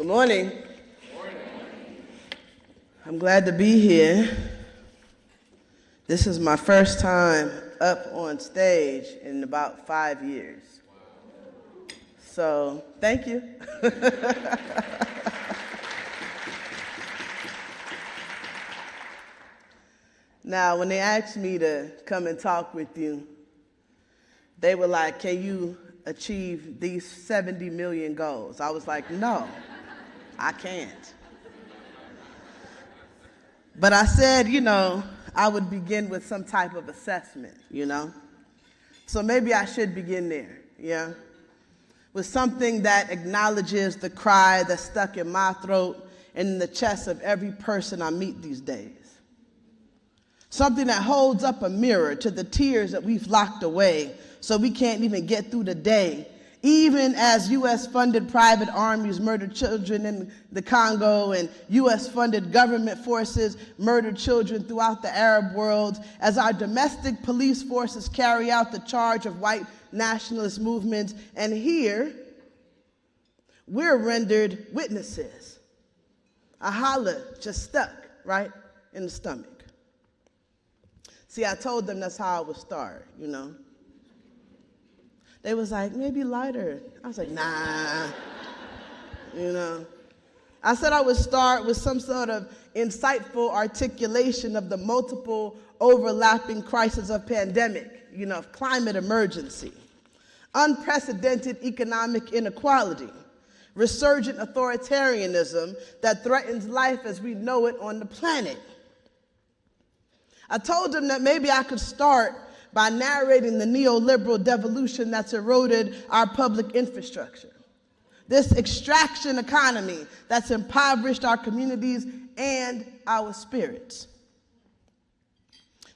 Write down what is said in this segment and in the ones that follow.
Good morning. I'm glad to be here. This is my first time up on stage in about 5 years. So, thank you. Now, when they asked me to come and talk with you, they were like, can you achieve these 70 million goals? I was like, no, I can't. But I said, I would begin with some type of assessment, So maybe I should begin there, with something that acknowledges the cry that's stuck in my throat and in the chest of every person I meet these days. Something that holds up a mirror to the tears that we've locked away so we can't even get through the day, even as U.S.-funded private armies murder children in the Congo and U.S.-funded government forces murder children throughout the Arab world, as our domestic police forces carry out the charge of white nationalist movements, and here, we're rendered witnesses. A holla just stuck right in the stomach. See, I told them that's how I would start, They was like, maybe lighter. I was like, nah, I said I would start with some sort of insightful articulation of the multiple overlapping crises of pandemic, of climate emergency, unprecedented economic inequality, resurgent authoritarianism that threatens life as we know it on the planet. I told them that maybe I could start by narrating the neoliberal devolution that's eroded our public infrastructure, this extraction economy that's impoverished our communities and our spirits,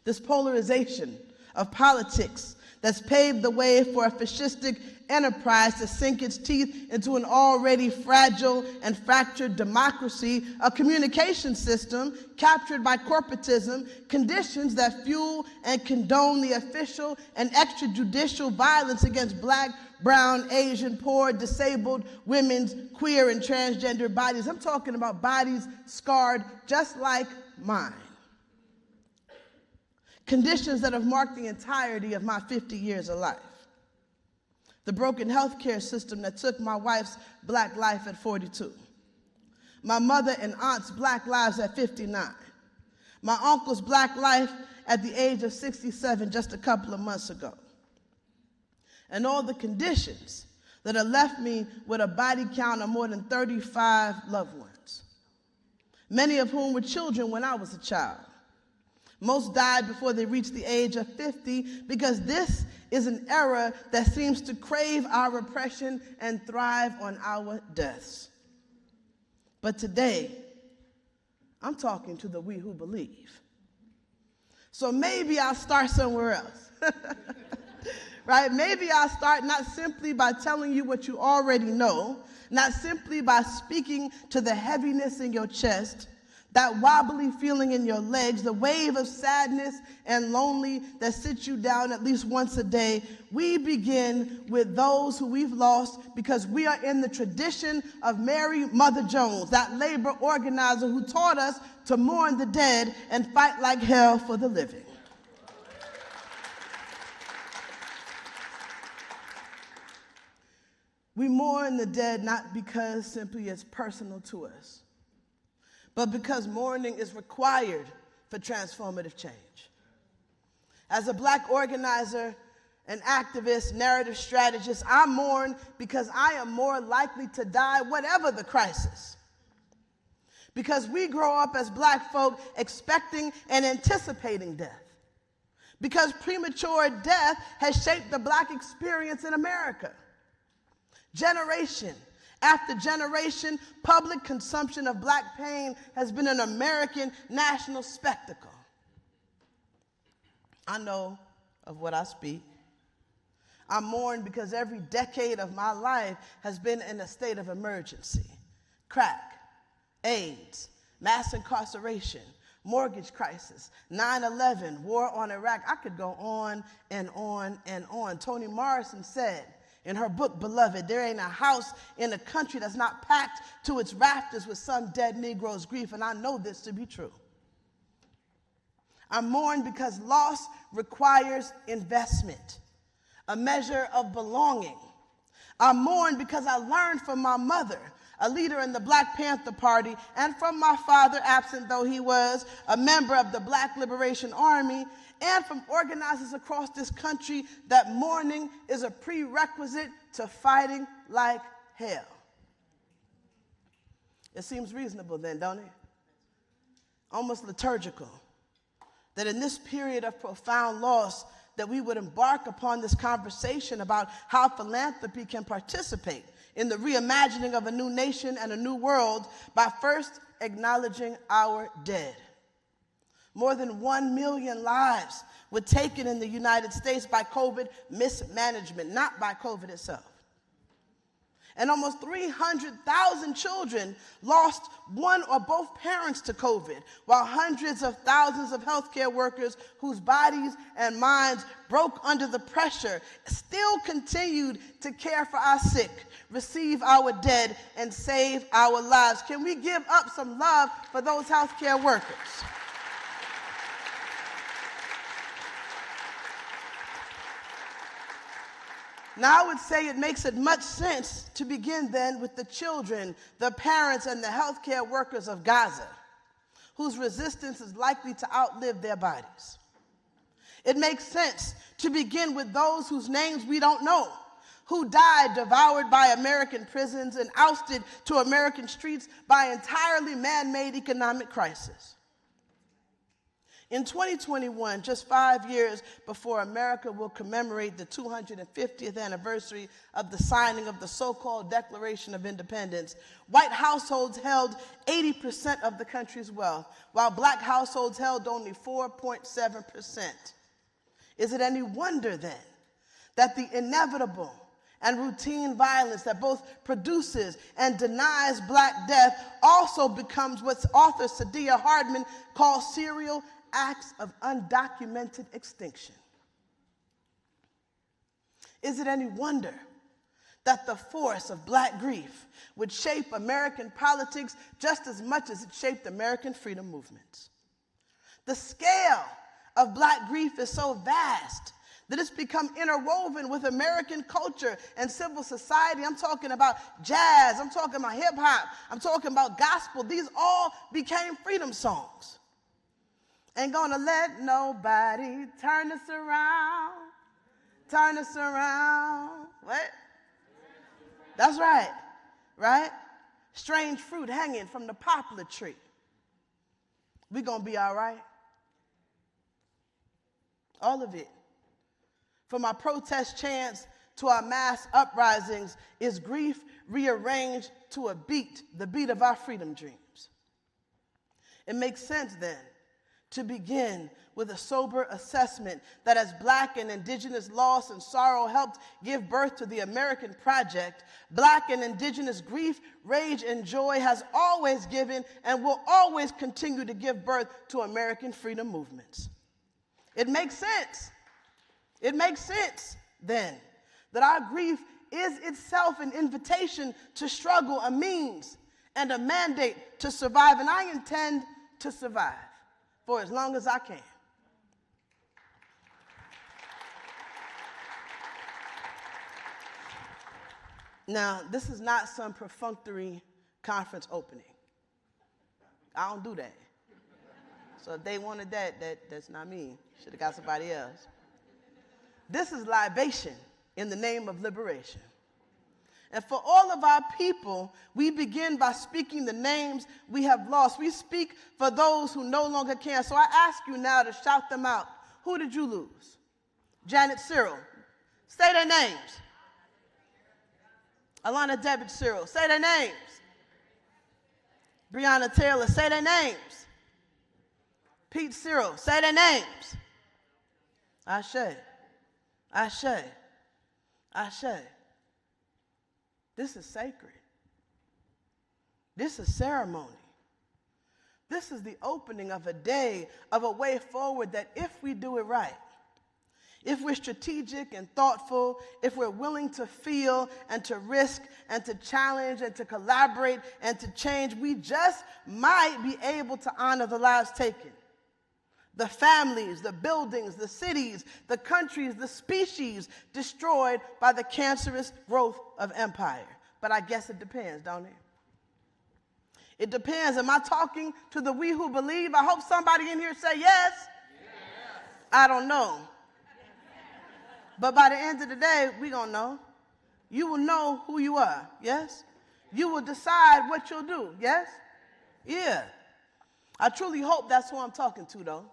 this polarization of politics that's paved the way for a fascistic enterprise to sink its teeth into an already fragile and fractured democracy, a communication system captured by corporatism, conditions that fuel and condone the official and extrajudicial violence against Black, brown, Asian, poor, disabled, women's, queer, and transgender bodies. I'm talking about bodies scarred just like mine. Conditions that have marked the entirety of my 50 years of life. The broken healthcare system that took my wife's Black life at 42. My mother and aunt's Black lives at 59. My uncle's Black life at the age of 67 just a couple of months ago. And all the conditions that have left me with a body count of more than 35 loved ones, many of whom were children when I was a child. Most died before they reached the age of 50 because this is an era that seems to crave our repression and thrive on our deaths. But today, I'm talking to the we who believe. So maybe I'll start somewhere else, right? Maybe I'll start not simply by telling you what you already know, not simply by speaking to the heaviness in your chest, that wobbly feeling in your legs, the wave of sadness and lonely that sits you down at least once a day. We begin with those who we've lost because we are in the tradition of Mary Mother Jones, that labor organizer who taught us to mourn the dead and fight like hell for the living. We mourn the dead not because simply it's personal to us, but because mourning is required for transformative change. As a Black organizer, an activist, narrative strategist, I mourn because I am more likely to die whatever the crisis. Because we grow up as Black folk expecting and anticipating death. Because premature death has shaped the Black experience in America. Generation after generation, public consumption of Black pain has been an American national spectacle. I know of what I speak. I mourn because every decade of my life has been in a state of emergency. Crack, AIDS, mass incarceration, mortgage crisis, 9/11, war on Iraq. I could go on and on and on. Toni Morrison said, In her book, Beloved, there ain't a house in the country that's not packed to its rafters with some dead Negro's grief, and I know this to be true. I mourn because loss requires investment, a measure of belonging. I mourn because I learned from my mother, a leader in the Black Panther Party, and from my father, absent though he was, a member of the Black Liberation Army, and from organizers across this country, that mourning is a prerequisite to fighting like hell. It seems reasonable then, don't it? Almost liturgical, that in this period of profound loss, that we would embark upon this conversation about how philanthropy can participate in the reimagining of a new nation and a new world by first acknowledging our dead. More than 1 million lives were taken in the United States by COVID mismanagement, not by COVID itself. And almost 300,000 children lost one or both parents to COVID, while hundreds of thousands of healthcare workers whose bodies and minds broke under the pressure still continued to care for our sick, receive our dead, and save our lives. Can we give up some love for those healthcare workers? Now I would say it makes it much sense to begin then with the children, the parents, and the healthcare workers of Gaza, whose resistance is likely to outlive their bodies. It makes sense to begin with those whose names we don't know, who died devoured by American prisons and ousted to American streets by entirely man-made economic crisis. In 2021, just 5 years before America will commemorate the 250th anniversary of the signing of the so-called Declaration of Independence, white households held 80% of the country's wealth, while black households held only 4.7%. Is it any wonder then that the inevitable and routine violence that both produces and denies black death also becomes what author Saidiya Hardman calls serial acts of undocumented extinction? Is it any wonder that the force of black grief would shape American politics just as much as it shaped American freedom movements? The scale of black grief is so vast that it's become interwoven with American culture and civil society. I'm talking about jazz, I'm talking about hip hop, I'm talking about gospel. These all became freedom songs. Ain't gonna let nobody turn us around, turn us around. What? That's right, right? Strange fruit hanging from the poplar tree. We gonna be all right. All of it. From our protest chants to our mass uprisings is grief rearranged to a beat, the beat of our freedom dreams. It makes sense then to begin with a sober assessment that as black and indigenous loss and sorrow helped give birth to the American project, black and indigenous grief, rage, and joy has always given and will always continue to give birth to American freedom movements. It makes sense. It makes sense then that our grief is itself an invitation to struggle, a means and a mandate to survive, and I intend to survive for as long as I can. Now, this is not some perfunctory conference opening. I don't do that. So if they wanted that's not me. Should have got somebody else. This is libation in the name of liberation. And for all of our people, we begin by speaking the names we have lost. We speak for those who no longer can. So I ask you now to shout them out. Who did you lose? Janet Cyril. Say their names. Alana Devich-Cyril. Say their names. Breonna Taylor. Say their names. Pete Cyril. Say their names. Ashe. Ashe. Ashe. This is sacred. This is ceremony. This is the opening of a day, of a way forward that if we do it right, If we're strategic and thoughtful, if we're willing to feel and to risk and to challenge and to collaborate and to change, we just might be able to honor the lives taken. The families, the buildings, the cities, the countries, the species destroyed by the cancerous growth of empire. But I guess it depends, don't it? It depends. Am I talking to the we who believe? I hope somebody in here say yes. Yes. I don't know. But by the end of the day, we're going to know. You will know who you are, yes? You will decide what you'll do, yes? Yeah. I truly hope that's who I'm talking to, though.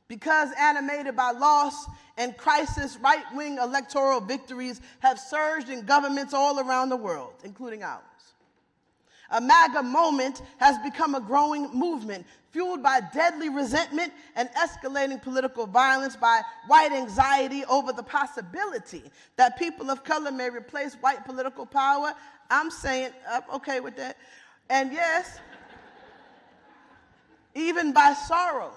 Because animated by loss and crisis, right-wing electoral victories have surged in governments all around the world, including ours. A MAGA moment has become a growing movement, fueled by deadly resentment and escalating political violence, by white anxiety over the possibility that people of color may replace white political power. I'm saying, I'm okay with that. And yes, even by sorrow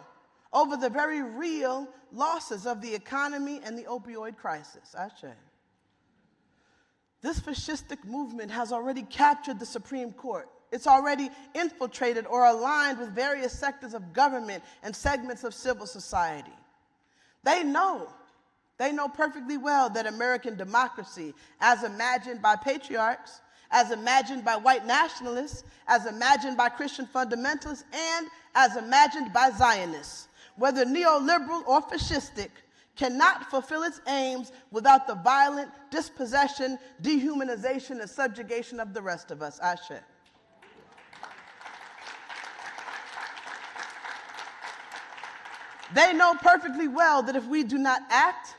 over the very real losses of the economy and the opioid crisis. I say. This fascistic movement has already captured the Supreme Court. It's already infiltrated or aligned with various sectors of government and segments of civil society. They know perfectly well that American democracy, as imagined by patriarchs, as imagined by white nationalists, as imagined by Christian fundamentalists, and as imagined by Zionists, whether neoliberal or fascistic, cannot fulfill its aims without the violent dispossession, dehumanization, and subjugation of the rest of us. Ashe. They know perfectly well that if we do not act,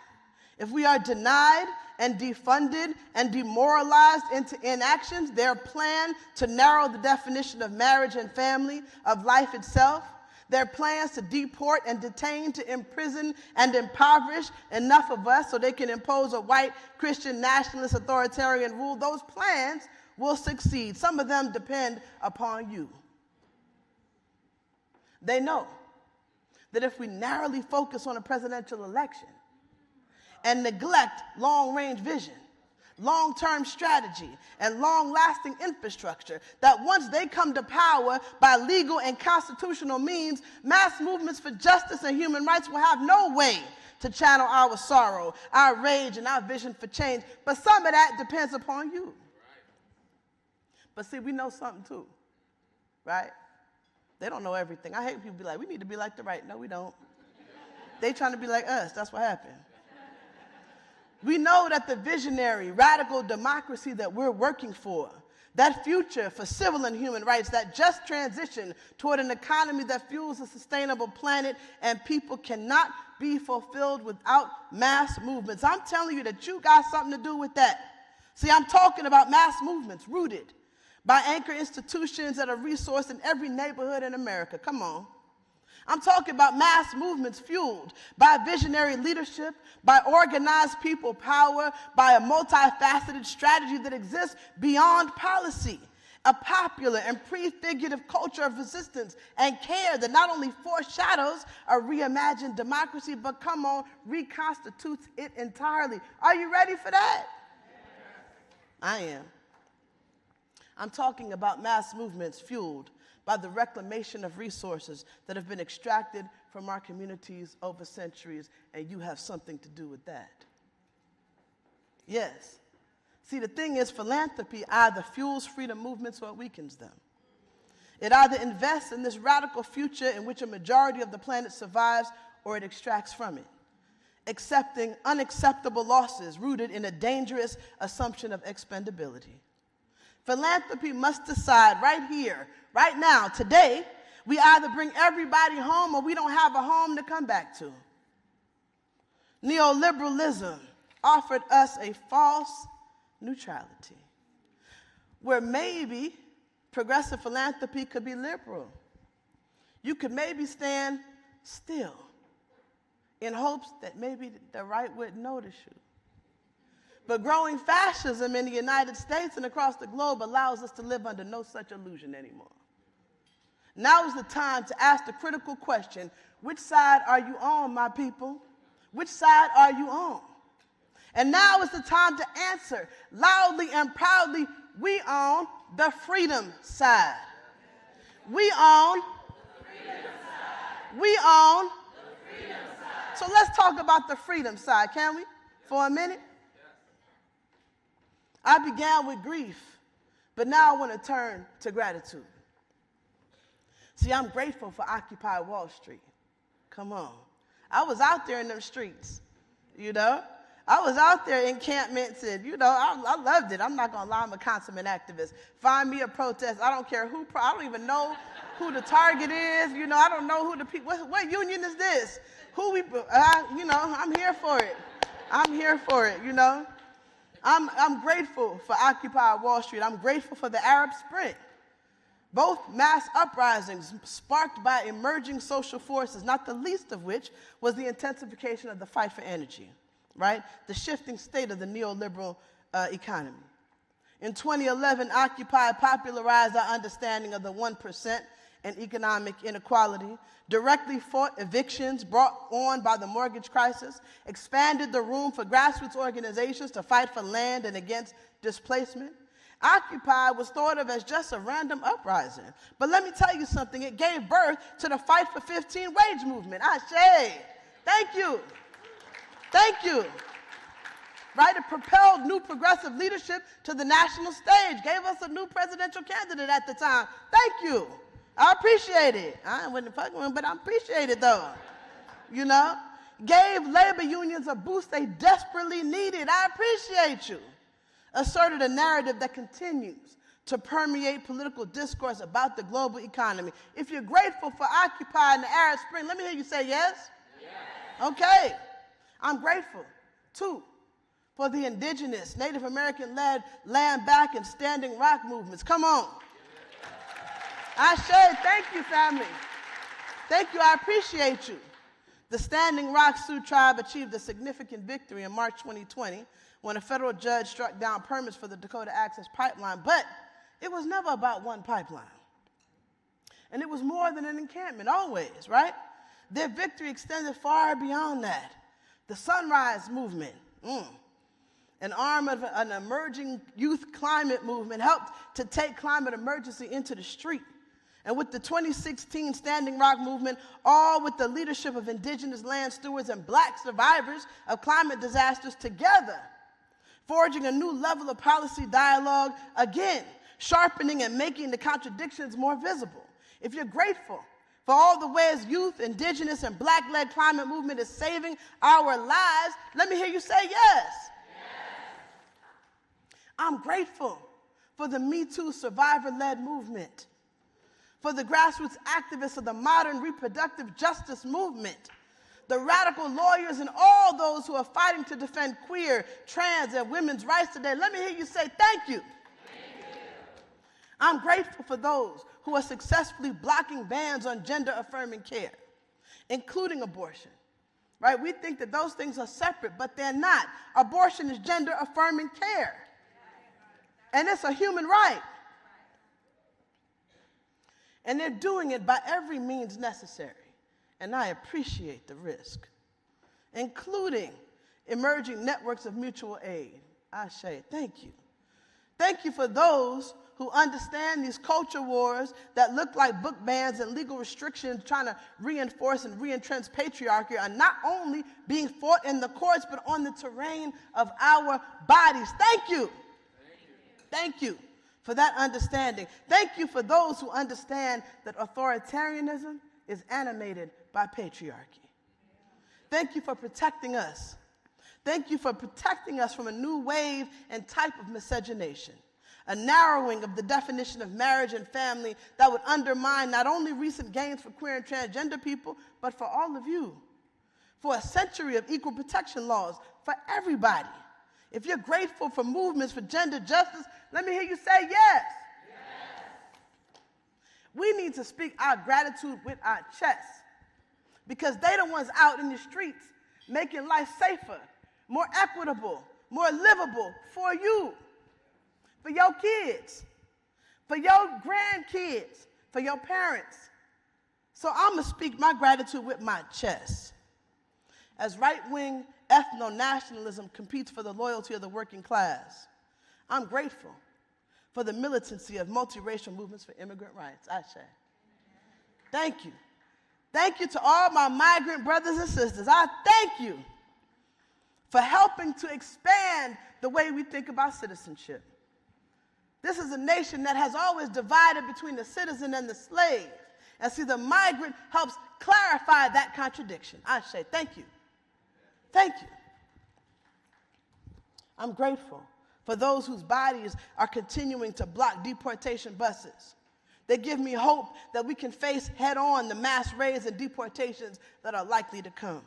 if we are denied and defunded and demoralized into inactions, their plan to narrow the definition of marriage and family, of life itself, their plans to deport and detain, to imprison and impoverish enough of us so they can impose a white Christian nationalist authoritarian rule, those plans will succeed. Some of them depend upon you. They know that if we narrowly focus on a presidential election and neglect long-range vision, long-term strategy, and long-lasting infrastructure, that once they come to power by legal and constitutional means, mass movements for justice and human rights will have no way to channel our sorrow, our rage, and our vision for change. But some of that depends upon you. But see, we know something too, right? They don't know everything. I hate people be like, we need to be like the right. No, we don't. They trying to be like us. That's what happened. We know that the visionary, radical democracy that we're working for, that future for civil and human rights, that just transition toward an economy that fuels a sustainable planet and people cannot be fulfilled without mass movements. I'm telling you that you got something to do with that. See, I'm talking about mass movements rooted by anchor institutions that are resourced in every neighborhood in America. Come on. I'm talking about mass movements fueled by visionary leadership, by organized people power, by a multifaceted strategy that exists beyond policy, a popular and prefigurative culture of resistance and care that not only foreshadows a reimagined democracy, but come on, reconstitutes it entirely. Are you ready for that? I am. I'm talking about mass movements fueled by the reclamation of resources that have been extracted from our communities over centuries, and you have something to do with that. Yes. See, the thing is, philanthropy either fuels freedom movements or it weakens them. It either invests in this radical future in which a majority of the planet survives, or it extracts from it, accepting unacceptable losses rooted in a dangerous assumption of expendability. Philanthropy must decide right here, right now, today, we either bring everybody home or we don't have a home to come back to. Neoliberalism offered us a false neutrality, where maybe progressive philanthropy could be liberal. You could maybe stand still in hopes that maybe the right would notice you. But growing fascism in the United States and across the globe allows us to live under no such illusion anymore. Now is the time to ask the critical question, which side are you on, my people? Which side are you on? And now is the time to answer loudly and proudly. We on the freedom side. We on the freedom side. We on the freedom side. So let's talk about the freedom side, can we? For a minute. I began with grief, but now I want to turn to gratitude. See, I'm grateful for Occupy Wall Street. Come on. I was out there in them streets, you know. I was out there in encampments and, you know, I loved it. I'm not going to lie, I'm a consummate activist. Find me a protest. I don't care who, I don't even know who the target is. You know, I don't know who the people, what union is this? Who we, you know, I'm here for it. I'm here for it, you know. I'm grateful for Occupy Wall Street. I'm grateful for the Arab Spring. Both mass uprisings sparked by emerging social forces, not the least of which was the intensification of the fight for energy, right? The shifting state of the neoliberal economy. In 2011, Occupy popularized our understanding of the 1% and economic inequality, directly fought evictions brought on by the mortgage crisis, expanded the room for grassroots organizations to fight for land and against displacement. Occupy was thought of as just a random uprising. But let me tell you something, it gave birth to the Fight for 15 wage movement. Ashe. Thank you. Thank you. Right? It propelled new progressive leadership to the national stage, gave us a new presidential candidate at the time. Thank you. I appreciate it. I wasn't fucking with him, but I appreciate it though. You know? Gave labor unions a boost they desperately needed. I appreciate you. Asserted a narrative that continues to permeate political discourse about the global economy. If you're grateful for Occupy and the Arab Spring, let me hear you say yes. Yes. Okay. I'm grateful, too, for the indigenous, Native American-led Land Back and Standing Rock movements. Come on. Ashe, thank you, family. Thank you, I appreciate you. The Standing Rock Sioux tribe achieved a significant victory in March 2020 when a federal judge struck down permits for the Dakota Access Pipeline, but it was never about one pipeline. And it was more than an encampment, always, right? Their victory extended far beyond that. The Sunrise Movement, an arm of an emerging youth climate movement, helped to take climate emergency into the street. And with the 2016 Standing Rock movement, all with the leadership of indigenous land stewards and black survivors of climate disasters together, forging a new level of policy dialogue, again, sharpening and making the contradictions more visible. If you're grateful for all the ways youth, indigenous, and black-led climate movement is saving our lives, let me hear you say yes. Yes. I'm grateful for the Me Too survivor-led movement, for the grassroots activists of the modern reproductive justice movement, the radical lawyers and all those who are fighting to defend queer, trans, and women's rights today. Let me hear you say thank you. Thank you. I'm grateful for those who are successfully blocking bans on gender-affirming care, including abortion. Right? We think that those things are separate, but they're not. Abortion is gender-affirming care. And it's a human right. And they're doing it by every means necessary. And I appreciate the risk, including emerging networks of mutual aid. Ashe, thank you. Thank you for those who understand these culture wars that look like book bans and legal restrictions trying to reinforce and re-entrench patriarchy are not only being fought in the courts, but on the terrain of our bodies. Thank you. Thank you for that understanding. Thank you for those who understand that authoritarianism is animated by patriarchy. Thank you for protecting us. Thank you for protecting us from a new wave and type of miscegenation, a narrowing of the definition of marriage and family that would undermine not only recent gains for queer and transgender people, but for all of you, for a century of equal protection laws for everybody. If you're grateful for movements for gender justice, let me hear you say yes. Yes. We need to speak our gratitude with our chests, because they're the ones out in the streets making life safer, more equitable, more livable for you, for your kids, for your grandkids, for your parents. So I'm going to speak my gratitude with my chest. As right-wing ethno-nationalism competes for the loyalty of the working class, I'm grateful for the militancy of multiracial movements for immigrant rights. Ashe. Thank you. Thank you to all my migrant brothers and sisters. I thank you for helping to expand the way we think about citizenship. This is a nation that has always divided between the citizen and the slave. And see, the migrant helps clarify that contradiction. Ashe, thank you. Thank you. I'm grateful for those whose bodies are continuing to block deportation buses. They give me hope that we can face head-on the mass raids and deportations that are likely to come.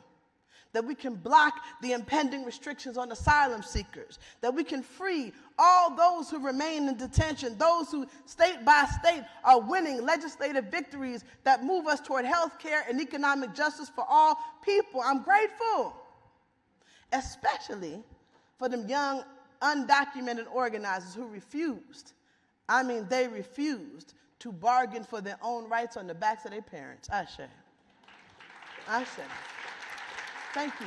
That we can block the impending restrictions on asylum seekers. That we can free all those who remain in detention, those who state by state are winning legislative victories that move us toward health care and economic justice for all people. I'm grateful, especially for them young, undocumented organizers who refused, they refused to bargain for their own rights on the backs of their parents. Ashe. Ashe. Thank you.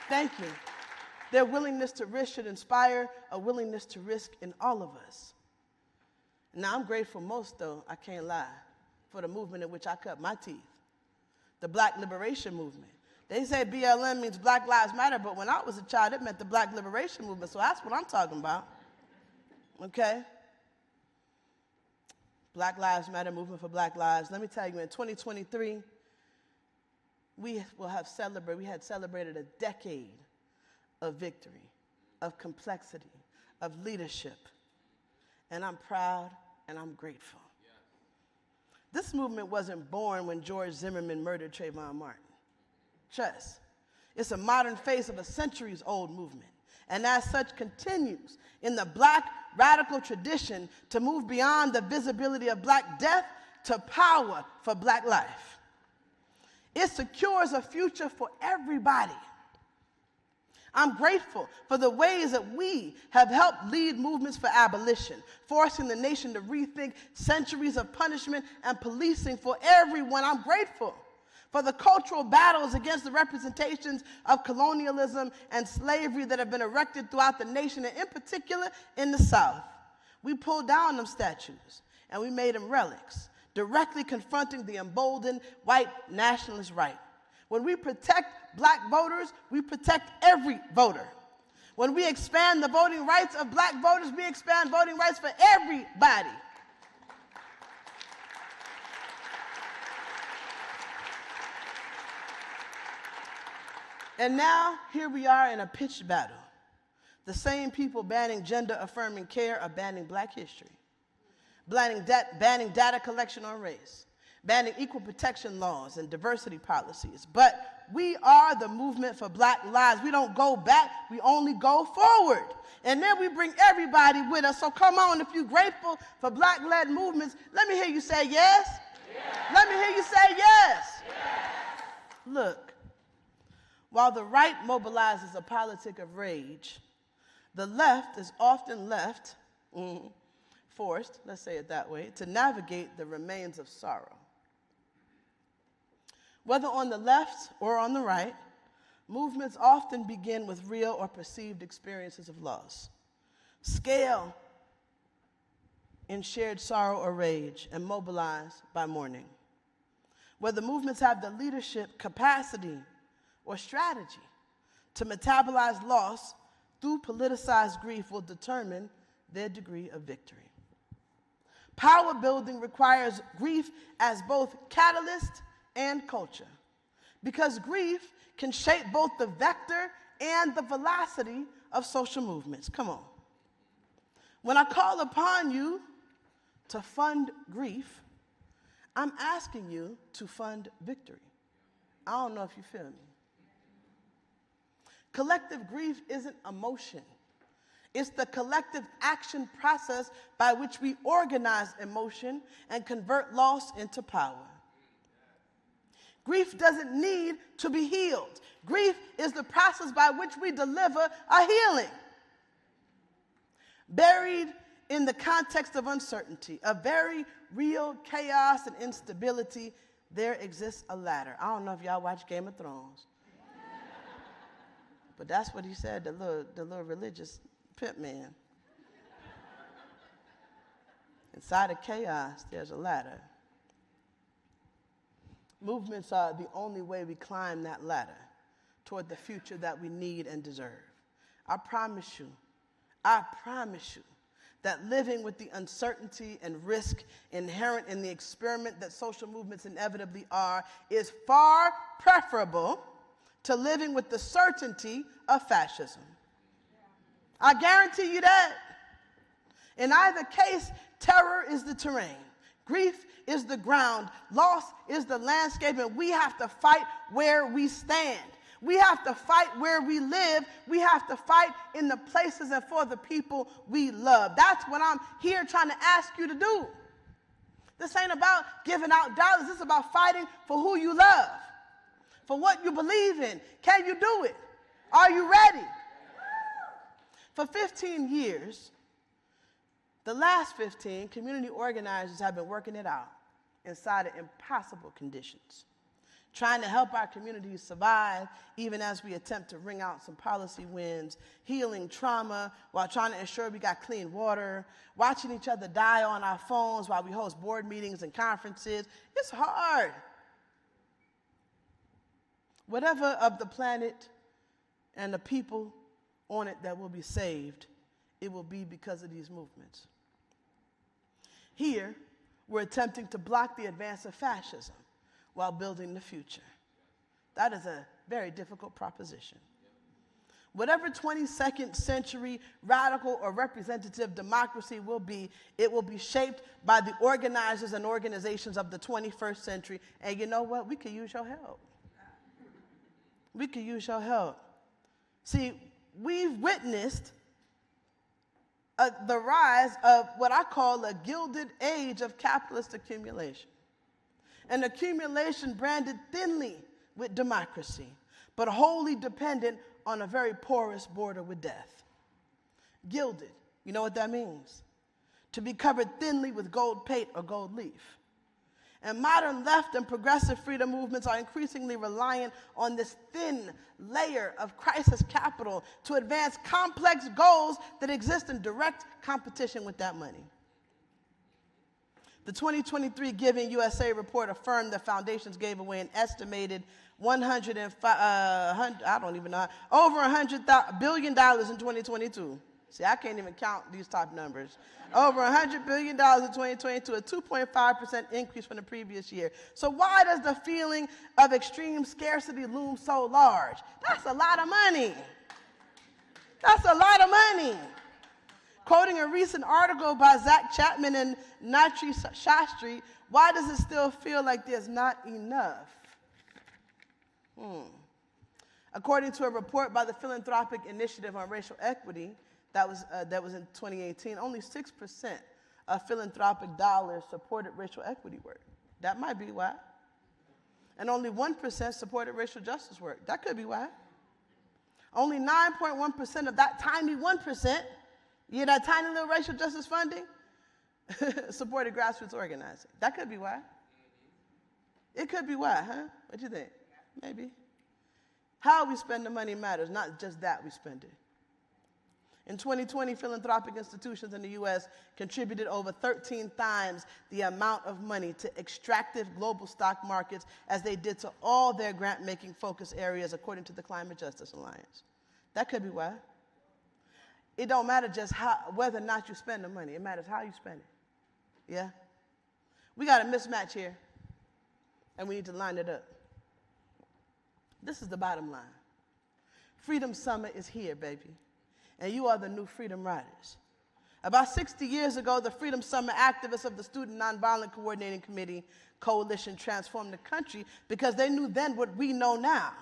Thank you. Their willingness to risk should inspire a willingness to risk in all of us. Now, I'm grateful most, though, I can't lie, for the movement in which I cut my teeth, the Black Liberation Movement. They say BLM means Black Lives Matter, but when I was a child, it meant the Black Liberation Movement, so that's what I'm talking about, okay? Black Lives Matter, movement for Black lives. Let me tell you, in 2023, we had celebrated a decade of victory, of complexity, of leadership, and I'm proud and I'm grateful. Yeah. This movement wasn't born when George Zimmerman murdered Trayvon Martin. Trust. It's a modern face of a centuries-old movement, and as such continues in the Black radical tradition to move beyond the visibility of Black death to power for Black life. It secures a future for everybody. I'm grateful for the ways that we have helped lead movements for abolition, forcing the nation to rethink centuries of punishment and policing for everyone. I'm grateful for the cultural battles against the representations of colonialism and slavery that have been erected throughout the nation, and in particular in the South. We pulled down them statues and we made them relics, directly confronting the emboldened white nationalist right. When we protect Black voters, we protect every voter. When we expand the voting rights of Black voters, we expand voting rights for everybody. And now, here we are in a pitched battle. The same people banning gender-affirming care are banning Black history, banning data collection on race, banning equal protection laws and diversity policies. But we are the movement for Black lives. We don't go back, we only go forward. And then we bring everybody with us. So come on, if you're grateful for Black-led movements, let me hear you say yes. Yes. Let me hear you say yes. Yes. Look, while the right mobilizes a politic of rage, the left is often forced, let's say it that way, to navigate the remains of sorrow. Whether on the left or on the right, movements often begin with real or perceived experiences of loss, scale in shared sorrow or rage, and mobilize by mourning. Whether movements have the leadership capacity or strategy to metabolize loss through politicized grief will determine their degree of victory. Power building requires grief as both catalyst and culture, because grief can shape both the vector and the velocity of social movements. Come on. When I call upon you to fund grief, I'm asking you to fund victory. I don't know if you feel me. Collective grief isn't emotion. It's the collective action process by which we organize emotion and convert loss into power. Grief doesn't need to be healed. Grief is the process by which we deliver a healing. Buried in the context of uncertainty, a very real chaos and instability, there exists a ladder. I don't know if y'all watch Game of Thrones, but that's what he said, the little religious pimp man. Inside of chaos, there's a ladder. Movements are the only way we climb that ladder toward the future that we need and deserve. I promise you that living with the uncertainty and risk inherent in the experiment that social movements inevitably are is far preferable to living with the certainty of fascism. I guarantee you that. In either case, terror is the terrain, grief is the ground, loss is the landscape, and we have to fight where we stand. We have to fight where we live. We have to fight in the places and for the people we love. That's what I'm here trying to ask you to do. This ain't about giving out dollars. This is about fighting for who you love, for what you believe in. Can you do it? Are you ready? For 15 years, the last 15, community organizers have been working it out inside of impossible conditions, trying to help our communities survive even as we attempt to wring out some policy wins, healing trauma while trying to ensure we got clean water, watching each other die on our phones while we host board meetings and conferences. It's hard. Whatever of the planet and the people on it that will be saved, it will be because of these movements. Here, we're attempting to block the advance of fascism while building the future. That is a very difficult proposition. Whatever 22nd century radical or representative democracy will be, it will be shaped by the organizers and organizations of the 21st century. And you know what? We could use your help. We could use your help. See, we've witnessed the rise of what I call a gilded age of capitalist accumulation. An accumulation branded thinly with democracy, but wholly dependent on a very porous border with death. Gilded, you know what that means? To be covered thinly with gold pate or gold leaf. And modern left and progressive freedom movements are increasingly reliant on this thin layer of crisis capital to advance complex goals that exist in direct competition with that money. The 2023 Giving USA report affirmed that foundations gave away an estimated over $100 billion in 2022. See, I can't even count these top numbers. Over $100 billion in 2022, a 2.5% increase from the previous year. So why does the feeling of extreme scarcity loom so large? That's a lot of money. That's a lot of money. Quoting a recent article by Zach Chapman and Natri Shastri, why does it still feel like there's not enough? According to a report by the Philanthropic Initiative on Racial Equity, that was in 2018, only 6% of philanthropic dollars supported racial equity work. That might be why. And only 1% supported racial justice work. That could be why. Only 9.1% of that tiny 1%, that tiny little racial justice funding, supported grassroots organizing. That could be why. It could be why, huh? What do you think? Maybe. How we spend the money matters, not just that we spend it. In 2020, philanthropic institutions in the U.S. contributed over 13 times the amount of money to extractive global stock markets as they did to all their grant-making focus areas, according to the Climate Justice Alliance. That could be why. It don't matter just whether or not you spend the money. It matters how you spend it. Yeah? We got a mismatch here, and we need to line it up. This is the bottom line. Freedom Summit is here, baby. And you are the new Freedom Riders. About 60 years ago, the Freedom Summit activists of the Student Nonviolent Coordinating Committee Coalition transformed the country because they knew then what we know now.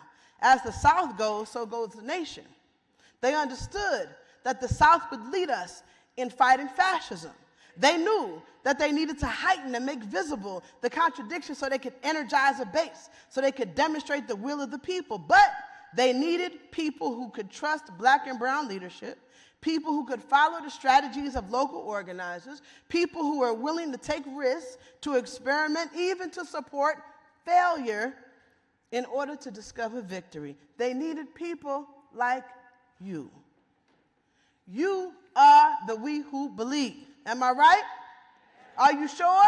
As the South goes, so goes the nation. They understood that the South would lead us in fighting fascism. They knew that they needed to heighten and make visible the contradictions so they could energize a base, so they could demonstrate the will of the people. But they needed people who could trust Black and brown leadership, people who could follow the strategies of local organizers, people who were willing to take risks, to experiment, even to support failure in order to discover victory. They needed people like you. You are the we who believe. Am I right? Are you sure?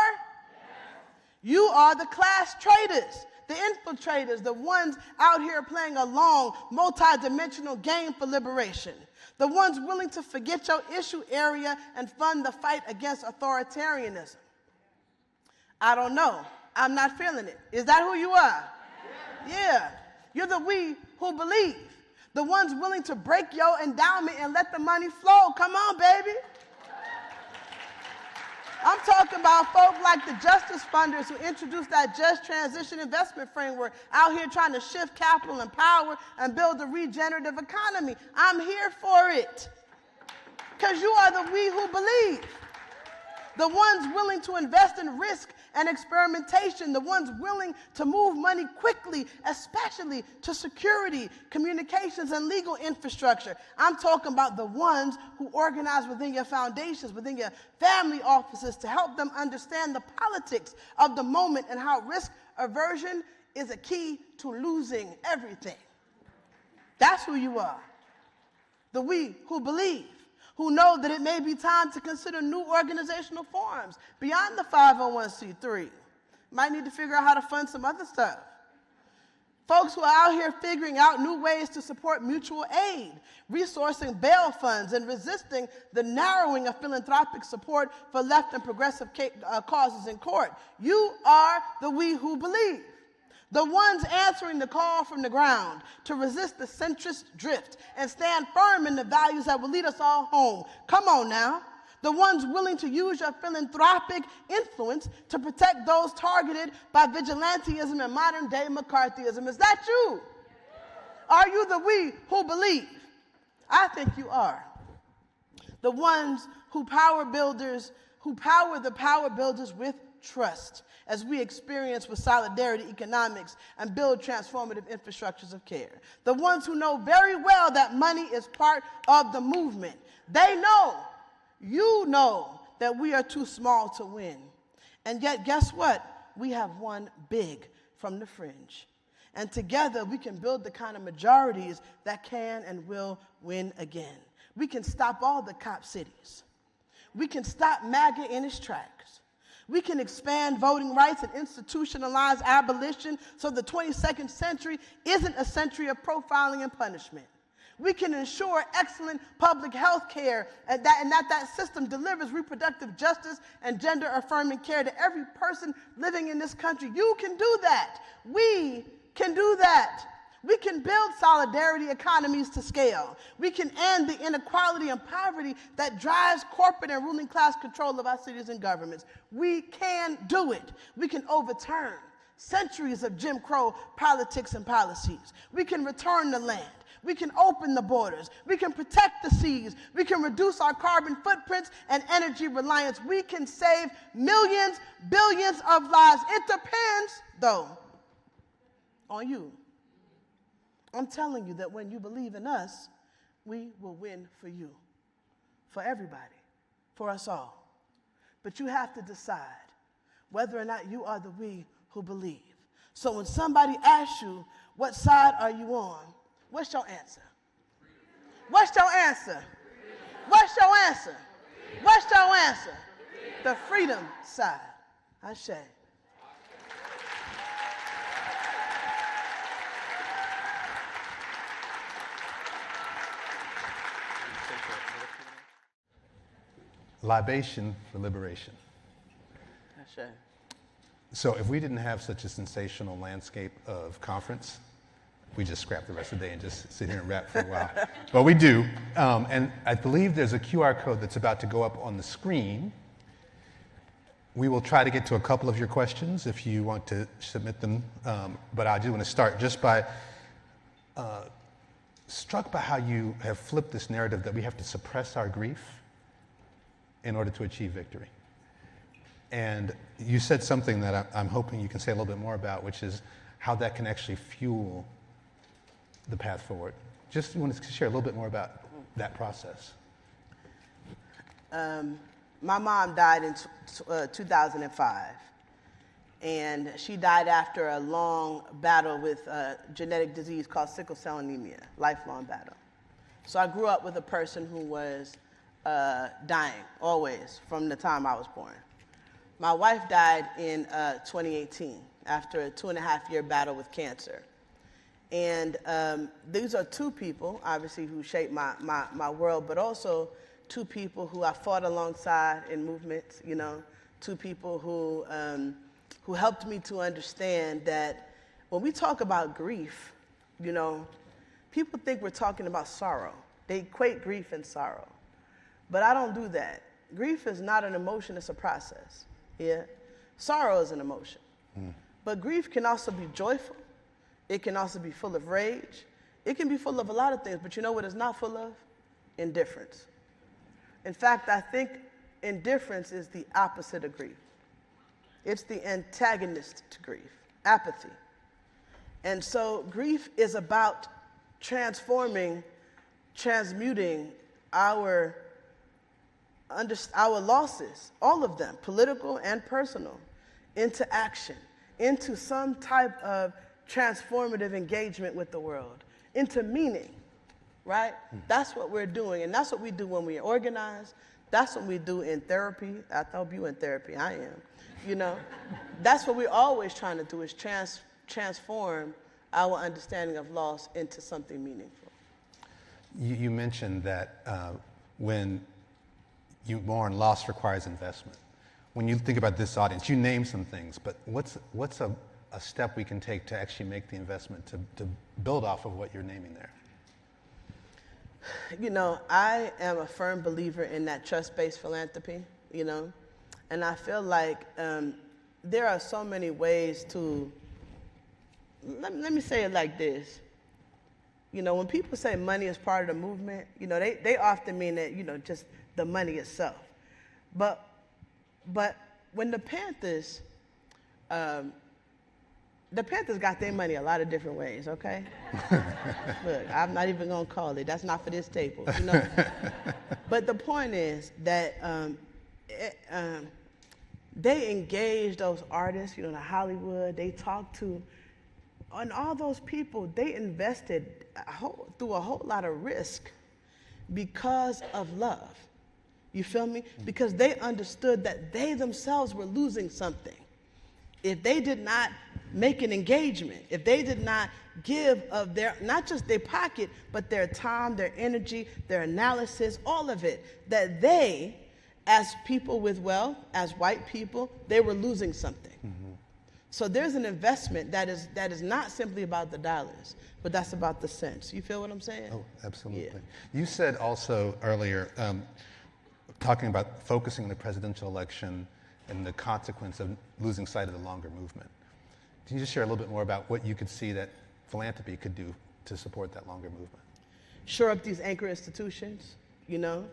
You are the class traitors, the infiltrators, the ones out here playing a long, multi-dimensional game for liberation, the ones willing to forget your issue area and fund the fight against authoritarianism. I don't know. I'm not feeling it. Is that who you are? Yeah. You're the we who believe, the ones willing to break your endowment and let the money flow. Come on, baby. I'm talking about folk like the justice funders who introduced that just transition investment framework out here trying to shift capital and power and build a regenerative economy. I'm here for it. Because you are the we who believe. The ones willing to invest in risk and experimentation, the ones willing to move money quickly, especially to security, communications, and legal infrastructure. I'm talking about the ones who organize within your foundations, within your family offices to help them understand the politics of the moment and how risk aversion is a key to losing everything. That's who you are. The we who believe, who know that it may be time to consider new organizational forms beyond the 501c3. Might need to figure out how to fund some other stuff. Folks who are out here figuring out new ways to support mutual aid, resourcing bail funds, and resisting the narrowing of philanthropic support for left and progressive causes in court. You are the we who believe. The ones answering the call from the ground to resist the centrist drift and stand firm in the values that will lead us all home. Come on now. The ones willing to use your philanthropic influence to protect those targeted by vigilantism and modern-day McCarthyism. Is that you? Are you the we who believe? I think you are. The ones who power the power builders with trust, as we experience with solidarity economics and build transformative infrastructures of care. The ones who know very well that money is part of the movement. They know, you know, that we are too small to win. And yet, guess what? We have won big from the fringe. And together, we can build the kind of majorities that can and will win again. We can stop all the cop cities. We can stop MAGA in its tracks. We can expand voting rights and institutionalize abolition so the 22nd century isn't a century of profiling and punishment. We can ensure excellent public health care and that system delivers reproductive justice and gender-affirming care to every person living in this country. You can do that. We can do that. We can build solidarity economies to scale. We can end the inequality and poverty that drives corporate and ruling class control of our cities and governments. We can do it. We can overturn centuries of Jim Crow politics and policies. We can return the land. We can open the borders. We can protect the seas. We can reduce our carbon footprints and energy reliance. We can save millions, billions of lives. It depends, though, on you. I'm telling you that when you believe in us, we will win for you, for everybody, for us all. But you have to decide whether or not you are the we who believe. So when somebody asks you, what side are you on? What's your answer? What's your answer? What's your answer? What's your answer? The freedom side. Ashe. Libation for liberation. Ashe. So if we didn't have such a sensational landscape of conference, we just scrap the rest of the day and just sit here and rap for a while. But we do. And I believe there's a QR code that's about to go up on the screen. We will try to get to a couple of your questions if you want to submit them. But I do want to start just by struck by how you have flipped this narrative that we have to suppress our grief in order to achieve victory. And you said something that I'm hoping you can say a little bit more about, which is how that can actually fuel the path forward. Just want to share a little bit more about that process. My mom died in 2005, And she died after a long battle with a genetic disease called sickle cell anemia, lifelong battle. So I grew up with a person who was dying, always, from the time I was born. My wife died in 2018 after a 2.5-year battle with cancer. And these are two people, obviously, who shaped my world, but also two people who I fought alongside in movements, you know, two people who helped me to understand that when we talk about grief, you know, people think we're talking about sorrow. They equate grief and sorrow. But I don't do that. Grief is not an emotion, it's a process. Yeah? Sorrow is an emotion. But grief can also be joyful. It can also be full of rage. It can be full of a lot of things, but you know what it's not full of? Indifference. In fact, I think indifference is the opposite of grief. It's the antagonist to grief, apathy. And so grief is about transforming, transmuting our losses, all of them, political and personal, into action, into some type of transformative engagement with the world, into meaning, right? That's what we're doing, and that's what we do when we organize. That's what we do in therapy. I hope you in therapy, I am. You know, that's what we're always trying to do, is transform our understanding of loss into something meaningful. You mentioned that when you mourn, loss requires investment. When you think about this audience, you name some things, but what's a step we can take to actually make the investment to build off of what you're naming there? You know, I am a firm believer in that trust-based philanthropy, you know, and I feel like there are so many ways to, let me say it like this. You know, when people say money is part of the movement, you know, they often mean that, you know, just the money itself. But when the Panthers got their money a lot of different ways, okay? Look, I'm not even gonna call it. That's not for this table, you know? But the point is that they engaged those artists, you know, in Hollywood. They talked to, and all those people, they invested through a whole lot of risk because of love. You feel me? Because they understood that they themselves were losing something. If they did not make an engagement, if they did not give of their, not just their pocket, but their time, their energy, their analysis, all of it, that they, as people with wealth, as white people, they were losing something. So there's an investment that is not simply about the dollars, but that's about the cents. You feel what I'm saying? Oh, absolutely. Yeah. You said also earlier, talking about focusing on the presidential election and the consequence of losing sight of the longer movement. Can you just share a little bit more about what you could see that philanthropy could do to support that longer movement? Shore up these anchor institutions, you know.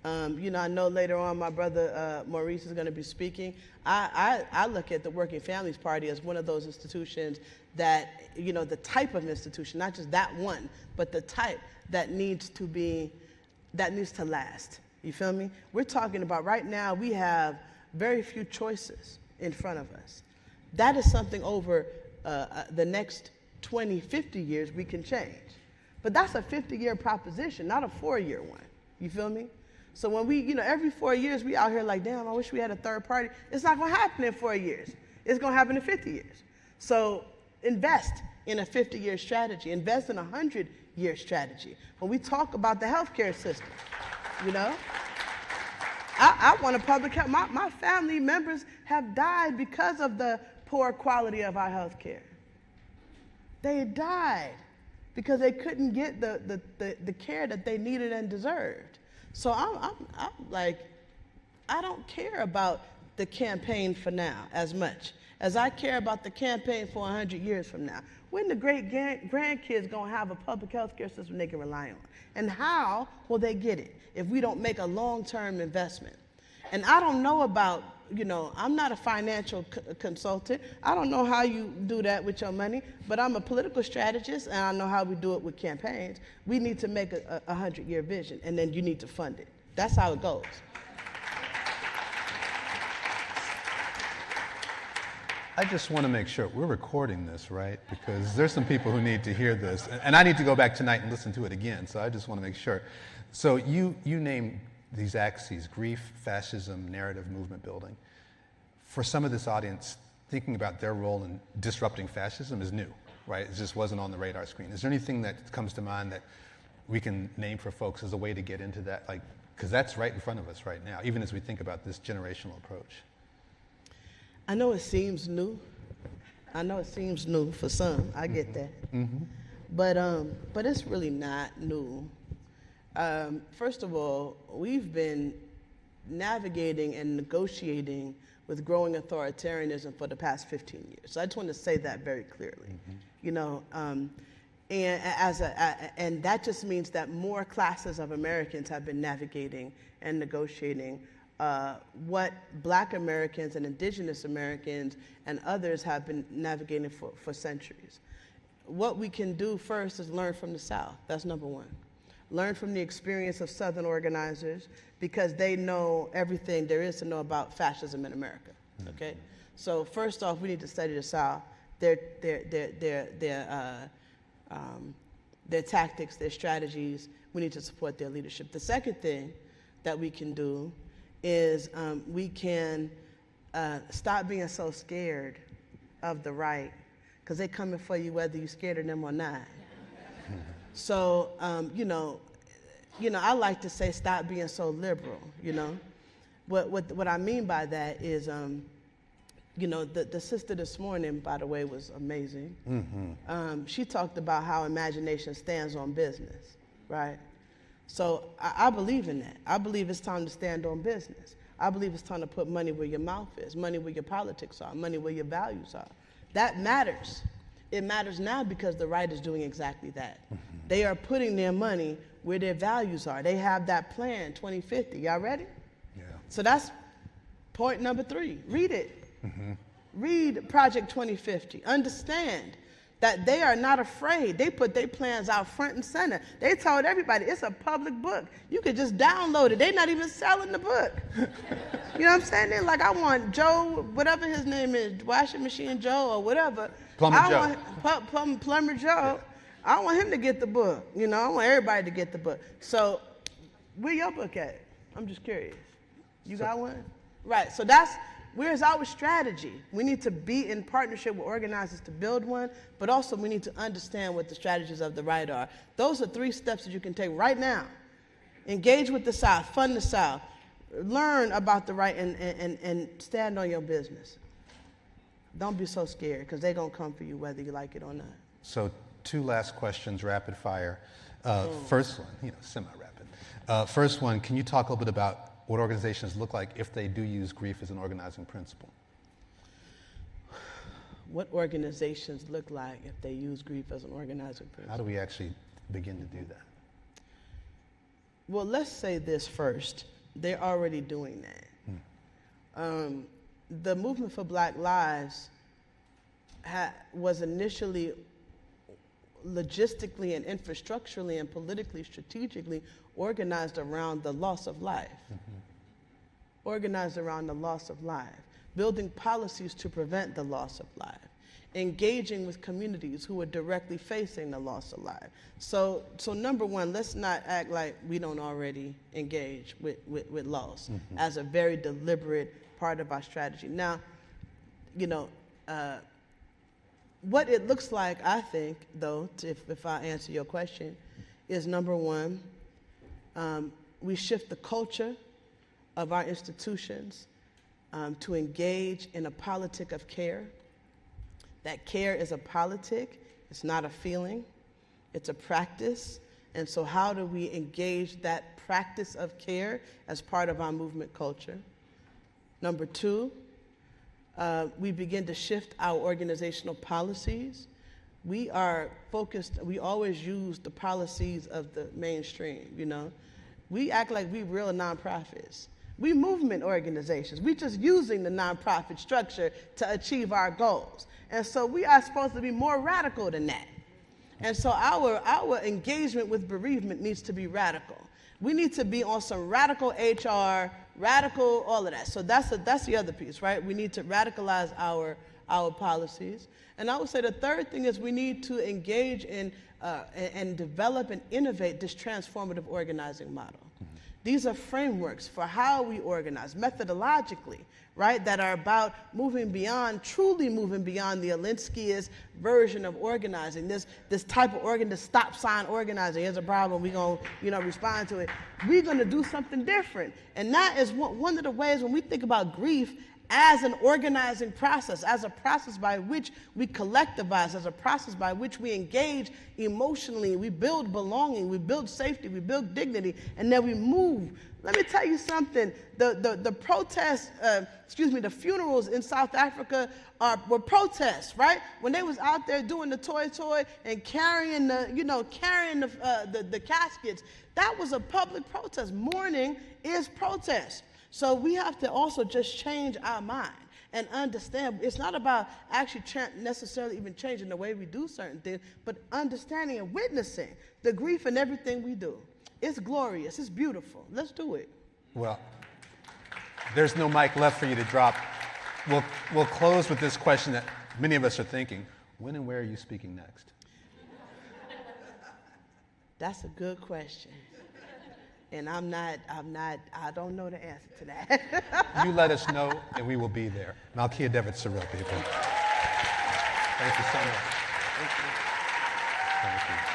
I know later on my brother Maurice is going to be speaking. I look at the Working Families Party as one of those institutions that, you know, the type of institution, not just that one, but the type that needs to last. You feel me? We're talking about right now we have very few choices in front of us. That is something over the next 20, 50 years we can change. But that's a 50-year proposition, not a 4-year one. You feel me? So when we, you know, every 4 years we out here like, damn, I wish we had a third party. It's not going to happen in 4 years. It's going to happen in 50 years. So invest in a 50-year strategy. Invest in a 100-year strategy. When we talk about the healthcare system, you know, I want a public health. My family members have died because of the poor quality of our healthcare. They died because they couldn't get the care that they needed and deserved. So I'm like, I don't care about the campaign for now as much as I care about the campaign for 100 years from now. When the great grandkids gonna have a public health care system they can rely on? And how will they get it if we don't make a long-term investment? And I don't know about, you know, I'm not a financial consultant. I don't know how you do that with your money, but I'm a political strategist and I know how we do it with campaigns. We need to make a 100-year vision and then you need to fund it. That's how it goes. I just want to make sure we're recording this, right? Because there's some people who need to hear this, and I need to go back tonight and listen to it again. So I just want to make sure. So you name these axes: grief, fascism, narrative, movement building. For some of this audience, thinking about their role in disrupting fascism is new, right? It just wasn't on the radar screen. Is there anything that comes to mind that we can name for folks as a way to get into that? Like, because that's right in front of us right now, even as we think about this generational approach. I know it seems new. I know it seems new for some. I get that. But it's really not new. First of all, we've been navigating and negotiating with growing authoritarianism for the past 15 years. So I just want to say that very clearly. You know, and that just means that more classes of Americans have been navigating and negotiating what Black Americans and Indigenous Americans and others have been navigating for centuries. What we can do first is learn from the South. That's number one. Learn from the experience of Southern organizers, because they know everything there is to know about fascism in America. Okay, so first off, we need to study the South, their tactics, their strategies. We need to support their leadership. The second thing that we can do is we can stop being so scared of the right, because they're coming for you whether you're scared of them or not. So, I like to say stop being so liberal, you know. What I mean by that is, the sister this morning, by the way, was amazing. She talked about how imagination stands on business, right? So I believe in that. I believe it's time to stand on business. I believe it's time to put money where your mouth is, money where your politics are, money where your values are. That matters. It matters now because the right is doing exactly that. They are putting their money where their values are. They have that plan, 2050. Y'all ready? Yeah. So that's point number 3. Read it. Read Project 2050. Understand that they are not afraid. They put their plans out front and center. They told everybody it's a public book. You could just download it. They're not even selling the book. You know what I'm saying? They're like, I want Joe, whatever his name is, washing machine Joe or whatever. Plumber Joe. I want him to get the book. You know, I want everybody to get the book. So where your book at? I'm just curious. You got one? Right. So where's our strategy? We need to be in partnership with organizers to build one, but also we need to understand what the strategies of the right are. Those are 3 steps that you can take right now. Engage with the South, fund the South, learn about the right, and stand on your business. Don't be so scared, because they're going to come for you whether you like it or not. So 2 last questions, rapid fire. First one, semi-rapid. First one, can you talk a little bit about what organizations look like if they do use grief as an organizing principle? What organizations look like if they use grief as an organizing principle? How do we actually begin to do that? Well, let's say this first. They're already doing that. The movement for Black Lives was initially logistically and infrastructurally and politically, strategically organized around the loss of life. Organized around the loss of life. Building policies to prevent the loss of life. Engaging with communities who are directly facing the loss of life. So number one, let's not act like we don't already engage with loss as a very deliberate part of our strategy. Now, what it looks like, I think, though, if I answer your question, is number one, we shift the culture of our institutions to engage in a politic of care. That care is a politic, it's not a feeling, it's a practice. And so how do we engage that practice of care as part of our movement culture? Number 2, we begin to shift our organizational policies. We are focused, we always use the policies of the mainstream, We act like we real nonprofits. We movement organizations. We just using the nonprofit structure to achieve our goals. And so we are supposed to be more radical than that. And so our engagement with bereavement needs to be radical. We need to be on some radical HR, radical all of that. So that's the other piece, right? We need to radicalize our our policies. And I would say the third thing is we need to engage in and develop and innovate this transformative organizing model. These are frameworks for how we organize methodologically, right, that are about moving beyond, truly moving beyond the Alinskyist version of organizing, this type of this stop sign organizing. Here's a problem, we're going to respond to it. We're going to do something different. And that is one of the ways when we think about grief as an organizing process, as a process by which we collectivize, as a process by which we engage emotionally, we build belonging, we build safety, we build dignity, and then we move. Let me tell you something, the protests, the funerals in South Africa were protests, right? When they was out there doing the toy and carrying the caskets, that was a public protest. Mourning is protest. So we have to also just change our mind and understand it's not about actually necessarily even changing the way we do certain things, but understanding and witnessing the grief in everything we do. It's glorious. It's beautiful. Let's do it. Well, there's no mic left for you to drop. We'll close with this question that many of us are thinking. When and where are you speaking next? That's a good question. And I don't know the answer to that. You let us know, and we will be there. Malkia Devich-Cyril, people. Thank you so much. Thank you. Thank you.